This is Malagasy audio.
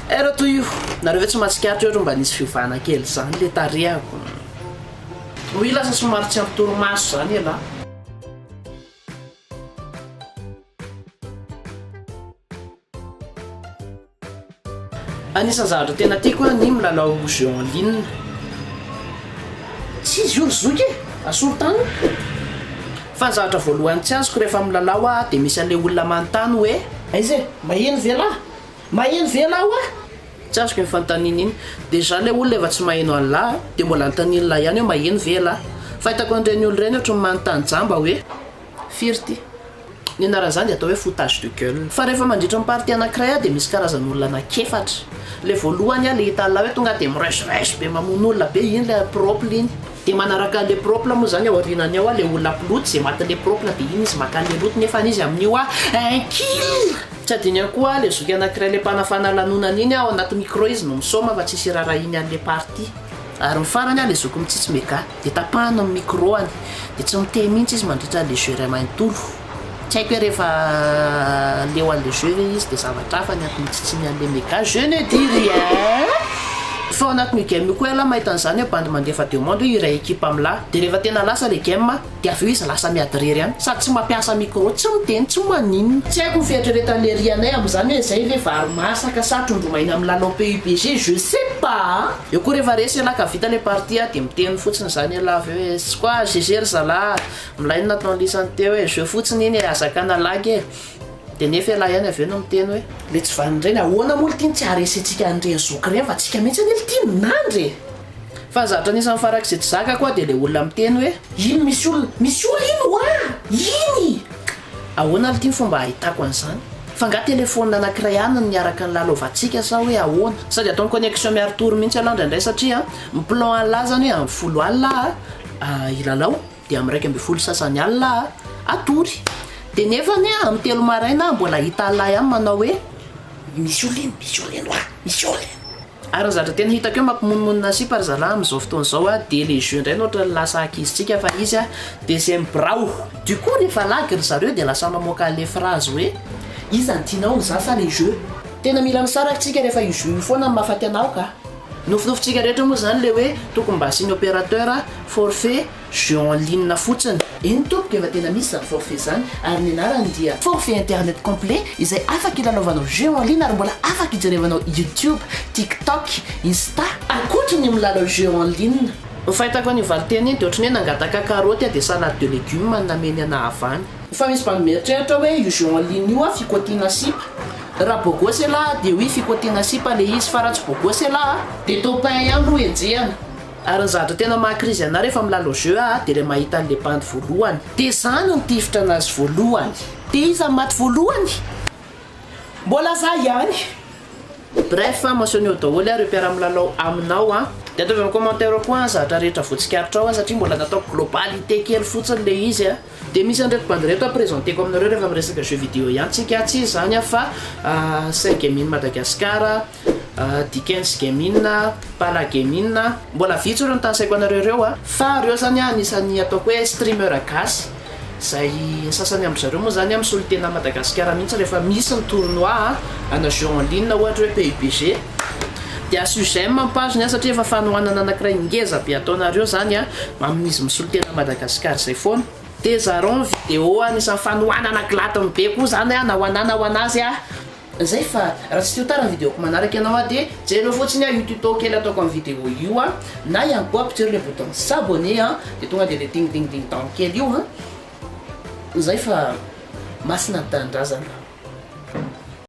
Era toy io nareo ve tsy mahatsikaritra ohatry mba nisy fiovana kely zany le tarehako hoy lasa somary tsy ampitoromaso zany ela anisan'ny zavatra tena tiako a ny milalao jeu en ligne tsy izy io zoky asorotany fa ny zavatra voalohany tsy azoko rehefa milalao a dia misy an'ilay olona manontany hoe aiza maheno vela ho a tsy azoko mifanontaniana iny déjà le olona efa tsy maheno an'lahy dia mbola anontanian'lahy ihany hoe maheno vela fa hitako an'ireny olo ireny ohatry ny manontany jamba hoe firy ty ny anaran'izany dia atao hoe foutage de gueule fa rehefa mandritra ny partie anankiray a dia misy karazan'olona anakefatra le voalohany a le hitan'lahy hoe tonga dia miresoreso be mamono olona be iny le propre iny dia manaraka le propre moa zany aorinany ao a le olona piloty zay matin'le propre dia iny izy maka le loto nefa izy amin'io a un kill tsy adinany koa le zoky anankiray le mpanafana lanonana iny ao anaty micro izy no misoma fa tsisy raharaha iny an'le partie ary mifarany a le zoky mitsitsy meka dia tapahana amin'ny micro any dia tsy miteny mihitsy izy mandritra le jeu ray manontolo tsy haiko hoe rehefa leo an'le jeu ve izy dia zavatra hafa ny aty mitsitsiny an'le meka je ne dis rien fa ao anatin'io game io koa ela mahita an'izany hoe bandy mandefa de monde hoe iray équipe amin'lahy dia rehefa tena lasa le game dia avy eo izy lasa miadirery any sady tsy mampiasa micro tsy miteny tsy maninona tsy haiko mifieritreretan'le rianay amin'izany hoe zay ve vary masaka sa trondromaina amin'ny lalao PUBG je sais pas eo koa rehefa resy ela ka vita le partie dia miteny fotsiny zany ela avy hoe sy koa GG zala milainy natao lisany teo hoe jeu fotsiny iny azakana lagy e dia nefa ela ihany avy eo no miteny hoe le tsy vanindreny ahoana moa tiany tsy aresyntsika an'ireny zoky ireny fa tsika mihitsy ny tiany nandry fa zavatra anisan'ny farak'izay tsy zaka koa dia le olona miteny hoe ino misy olona ino oa iny ahoana le tiany fomba ahitako an'izany fa nga telefônina anankiray ihany no niaraka ny lalaovantsika sa hoe ahoana sady ataony connexion miarotoro mihitsy aloha indraindray satria miplan an'lahy zany hoe amin'ny 10 alina ilalao dia amin'ny 12 sasany alina atory dia nefa ny amin'ny 3 maraina mbola hita lahy ihany manao hoe misy olona ary ny zavatra tena hitako hoe mampimonomonina sipa ary zalahy amin'izao fotoan'izao a dia le jeu indray ohatra ny lasa ankizitsika fa izy a deuxième brao du coup rehefa lagy ry zareo dia lasa mamoaka le phrase hoe iza ny tianao mizaha sa le jeu tena mila misarakytsika rehefa io jeu io foana mahafaty anao ka nofinofitsika rehetra moa zany le hoe tokony mba asiany opérateur forfait jeu en ligne fotsiny eny tompoko efa tena misy zany forfait zany ary ny anarany dia forfait internet complet izay afaka ilalaovanao jeu en ligne ary mbola afaka ijerevanao YouTube, TikTok, Insta akotrany milalao jeu en ligne fahitako ny valiteny dia ohatrany hoe nangataka karoty dia salade de légumes nameny ana avany fa misy mpanometreritra hoe io jeu en ligne io a fikotiana sipa raha bogosy ela dia hoe fikotiana sipa le izy fa raha tsy bogosy ela dia topin ihany ro enjehana ary ny zavatra tena mahakrizy ana rehefa milalao jeu dia le mahita an'le bandy voalohany dia zany ny tifitra anazy voalohany dia iza maty voalohany mbola za ihany bref mentionné daholo ary mpiara milalao aminao dia ataovy amin'ny commentaire koa zavatra rehetra voatsikaritra ao satria mbola nataoko globalité kely fotsiny le izy dia misy an'ireto bandy reto amprésentéko aminareo rehefa miresaka jeu vidéo ihany tsika tsy zany fa 5 gaming Madagascar Dickens gaming Pala gaming mbola vitsy ireo notansaiko anareo ireo fa reo zany anisan'ny ataoko hoe streamer gasy zay sasany amin'zareo moa zany misolo tena Madagascar mihitsy rehefa misy ny tournoi ana jeu en ligne ohatra hoe PUBG dia sujet mampazony satria efa fanohanana anankiray ngeza be ataonareo zany amin'izy misolo tena Madagascar zay foana dia zaron vidéo anisan'ny fanohanana glatiny be koa zany nahoanana ho anazy zay fa raha tsy teo tara ny vidéoko manaraka ianao dia jereo fotsiny YouTube kely ataoko amin'ny vidéo io na ihany koa ampijery le bouton s'abonner dia tonga dia le ding ding ding dong kely io zay fa masina ny tanindrazana